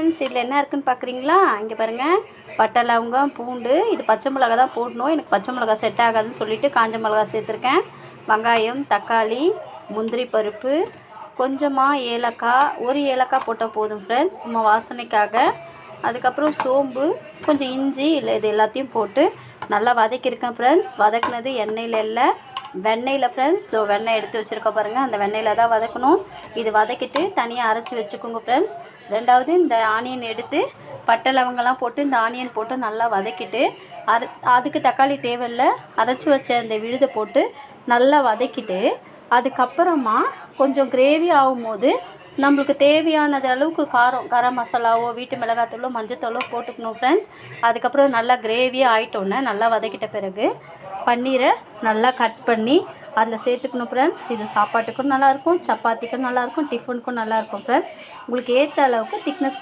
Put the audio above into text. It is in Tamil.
ஃப்ரெண்ட்ஸ், இதில் என்ன இருக்குன்னு பார்க்குறீங்களா? இங்கே பாருங்கள், பட்டை லவங்கம் பூண்டு, இது பச்சை மிளகா தான் போடணும். எனக்கு பச்சை மிளகா செட் ஆகாதுன்னு சொல்லிவிட்டு காஞ்ச மிளகா சேர்த்துருக்கேன். வெங்காயம், தக்காளி, முந்திரி பருப்பு, கொஞ்சமாக ஏலக்காய், ஒரு ஏலக்காய் போட்டால் போதும் ஃப்ரெண்ட்ஸ், சும்மா வாசனைக்காக. அதுக்கப்புறம் சோம்பு, கொஞ்சம் இஞ்சி, இல்லை இது எல்லாத்தையும் போட்டு நல்லா வதக்கியிருக்கேன் ஃப்ரெண்ட்ஸ். வதக்குனது எண்ணெயில் இல்லை, வெண்ணெயில் ஃப்ரெண்ட்ஸ். ஸோ வெண்ணெய் எடுத்து வச்சுருக்க பாருங்கள், அந்த வெண்ணெயில் தான் வதக்கணும். இது வதக்கிட்டு தனியாக அரைச்சி வச்சுக்கோங்க ஃப்ரெண்ட்ஸ். ரெண்டாவது இந்த ஆனியன் எடுத்து பட்டை லவங்கெல்லாம் போட்டு இந்த ஆனியன் போட்டு நல்லா வதக்கிட்டு அதுக்கு தக்காளி தேவையில்லை, அரைச்சி வச்ச அந்த விழுதை போட்டு நல்லா வதக்கிட்டு அதுக்கப்புறமா கொஞ்சம் கிரேவி ஆகும்போது நம்மளுக்கு தேவையானது அளவுக்கு கரம் மசாலாவோ வீட்டு மிளகாத்தூளோ மஞ்சத்தூளோ போட்டுக்கணும் ஃப்ரெண்ட்ஸ். அதுக்கப்புறம் நல்லா கிரேவியாக ஆகிட்டோன்னே நல்லா வதக்கிட்ட பிறகு பன்னீரை நல்லா கட் பண்ணி அதில் சேர்த்துக்கணும் ஃப்ரெண்ட்ஸ். இது சாப்பாட்டுக்கும் நல்லாயிருக்கும், சப்பாத்திக்கும் நல்லாயிருக்கும், டிஃபனுக்கும் நல்லாயிருக்கும் ஃப்ரெண்ட்ஸ். உங்களுக்கு ஏற்ற அளவுக்கு திக்னஸ்